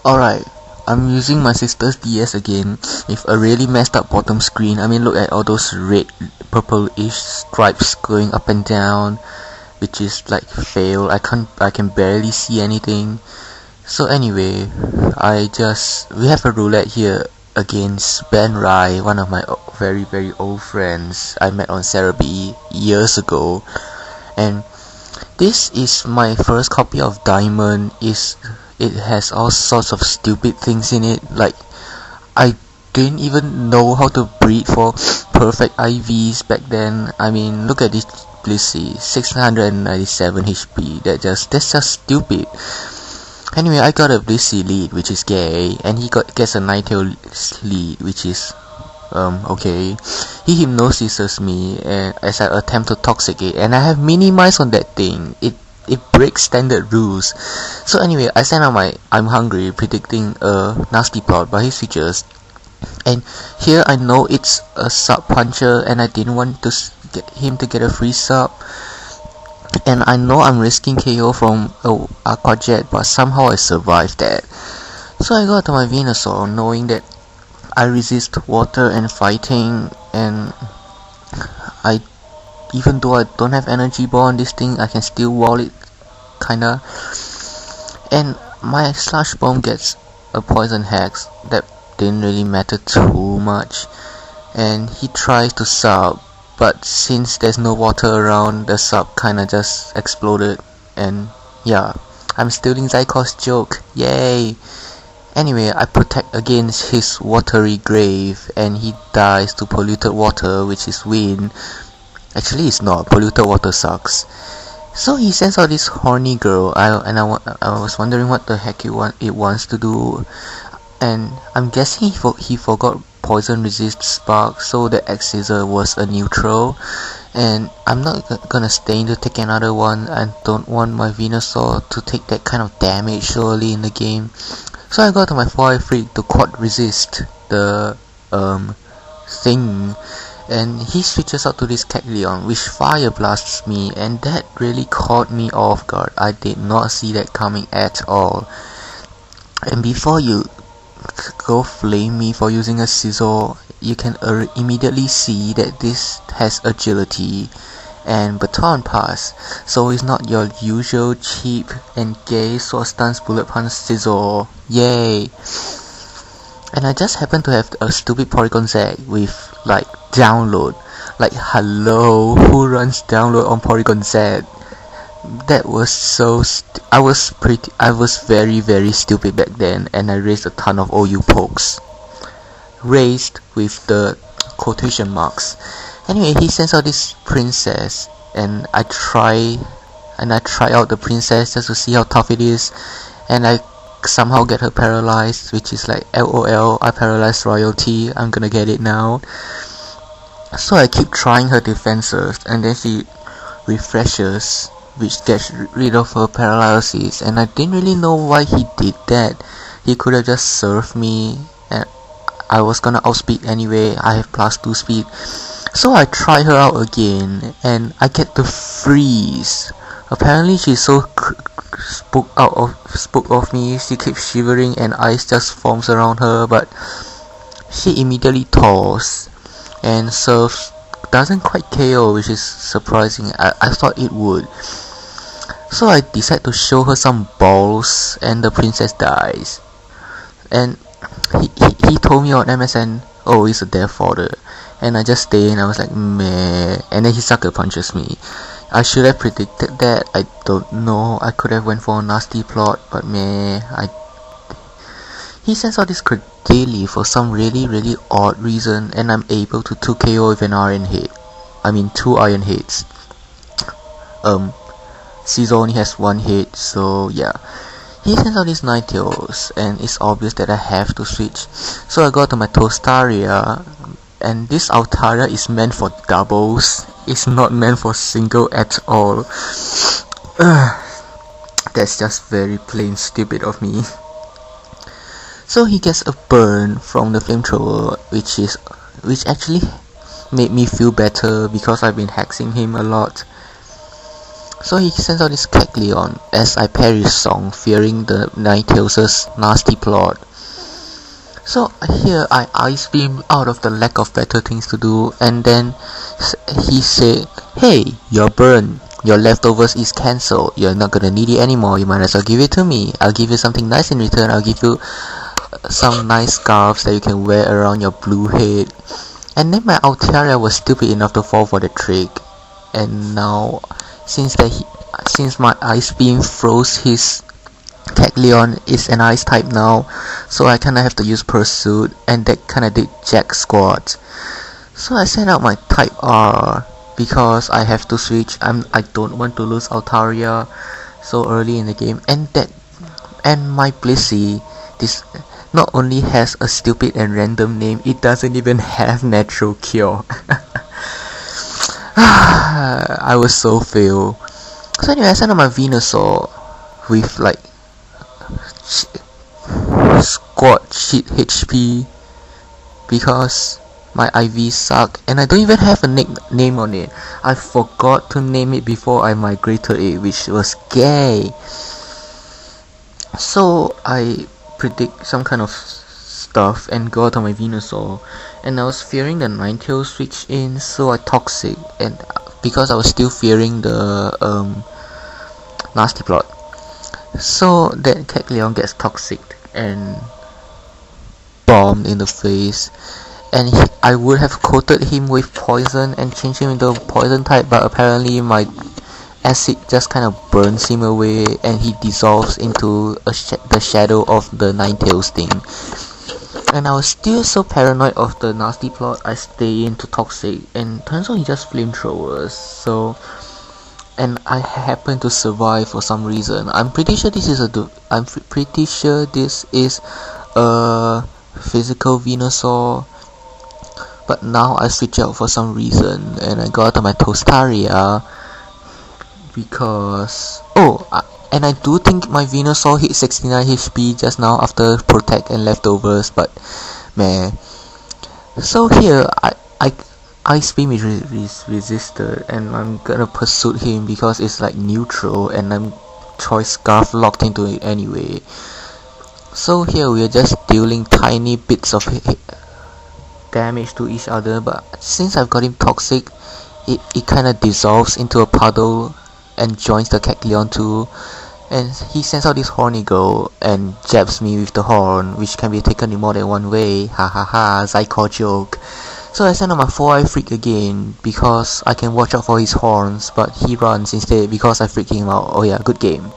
Alright, I'm using my sister's DS again with a really messed up bottom screen. I mean, look at all those red, purple-ish stripes going up and down, which is like fail. I can barely see anything. So anyway, we have a roulette here against BenRai, one of my very old friends I met on Serebii years ago, and this is my first copy of Diamond. It has all sorts of stupid things in it, like I didn't even know how to breed for perfect IVs back then. I mean, look at this Blissey, 697 HP. That's just stupid. Anyway, I got a Blissey lead, which is gay, and he gets a Ninetale lead, which is okay. He hypnosises me as I attempt to toxic it, and I have minimized on that thing. It breaks standard rules. So anyway, I sent out my I'm hungry, predicting a nasty plot by his features. And here I know it's a sub puncher, and I didn't want to get him to get a free sub. And I know I'm risking KO from Aqua Jet, but somehow I survived that. So I got to my Venusaur, knowing that I resist water and fighting, and even though I don't have energy ball on this thing, I can still wall it, kinda. And my Slash Bomb gets a Poison Hex. That didn't really matter too much. And he tries to sub, but since there's no water around, the sub kinda just exploded. And yeah, I'm stealing Zykor's joke, yay! Anyway, I protect against his watery grave, and he dies to polluted water, which is wind. Actually, it's not. Polluted water sucks. So he sends out this horny girl. I was wondering what the heck it wants to do, and I'm guessing he forgot poison resist spark, so the X Scissor was a neutral. And I'm not gonna stay in to take another one. I don't want my Venusaur to take that kind of damage so early in the game. So I got to my 4-eye freak to quad resist the thing. And he switches out to this Kecleon, which fire blasts me, and that really caught me off guard. I did not see that coming at all. And before you go flame me for using a Scizor, you can immediately see that this has agility and baton pass, so it's not your usual cheap and gay sword stance bullet punch Scizor. Yay! And I just happen to have a stupid Porygon Z with like download. Like hello, who runs download on Porygon Z? That was so I was very stupid back then, and I raised a ton of OU pokes. Raised with the quotation marks. Anyway, he sends out this princess, and I try out the princess just to see how tough it is, and I somehow get her paralyzed, which is like LOL, I paralyzed royalty, I'm gonna get it now. So I keep trying her defenses, and then she refreshes, which gets rid of her paralysis, and I didn't really know why he did that. He could have just served me, and I was gonna outspeed anyway. I have +2 speed. So I try her out again, and I get to freeze. Apparently she's so spooked of me, she keeps shivering and ice just forms around her, but she immediately thaws and serves. Doesn't quite KO, which is surprising. I thought it would. So I decide to show her some balls, and the princess dies. And he told me on MSN, oh, it's a death fodder. And I just stay and I was like, meh. And then he sucker punches me. I should have predicted that. I don't know. I could have went for a nasty plot, but meh. He sends out this Credilli for some really odd reason, and I'm able to 2KO with an iron hit. I mean 2 iron hits. Scizor only has 1 hit, so yeah. He sends out these Ninetales, and it's obvious that I have to switch. So I go to my Tostaria, and this Altaria is meant for doubles. It's not meant for single at all. That's just very plain stupid of me. So he gets a burn from the flamethrower, which actually made me feel better because I've been hexing him a lot. So he sends out this Kecleon as I parry his song, fearing the Ninetales' nasty plot. So here I ice beam out of the lack of better things to do, and then he said, "Hey, you're burned. Your leftovers is cancelled. You're not gonna need it anymore. You might as well give it to me. I'll give you something nice in return. I'll give you some nice scarves that you can wear around your blue head." And then my Altaria was stupid enough to fall for the trick. And now, since my ice beam froze his Kecleon is an ice type now, so I kinda have to use Pursuit, and that kinda did jack squat. So I sent out my type R because I have to switch. I don't want to lose Altaria so early in the game, and my Blissey, this not only has a stupid and random name, it doesn't even have natural cure. I was so failed. So anyway, I sent out my Venusaur with like squat shit HP because my IV suck, and I don't even have a name on it. I forgot to name it before I migrated it, which was gay. So I predict some kind of stuff and go out on my Venusaur, and I was fearing the Ninetales switch in, so I Toxic, and because I was still fearing the nasty plot, so that Kecleon gets Toxic and bombed in the face, and I would have coated him with poison and changed him into a poison type, but apparently my acid just kind of burns him away, and he dissolves into the shadow of the Ninetales thing. And I was still so paranoid of the nasty plot, I stay into Toxic, and turns out he just flamethrowers. So, and I happen to survive for some reason. I'm pretty sure this is a physical Venusaur, but now I switch out for some reason, and I got out of my Tostaria because and I do think my Venusaur hit 69 HP just now after Protect and Leftovers, but meh. So here I Ice Beam is resisted, and I'm gonna pursue him because it's like neutral, and I'm Choice Scarf locked into it anyway. So here we are just dealing tiny bits of damage to each other, but since I've got him Toxic, it kinda dissolves into a puddle and joins the Kecleon too, and he sends out this horny girl and jabs me with the horn, which can be taken in more than one way. Ha ha ha, Zycore joke. So I send out my 4-eye freak again because I can watch out for his horns, but he runs instead because I freak him out. Oh yeah, good game.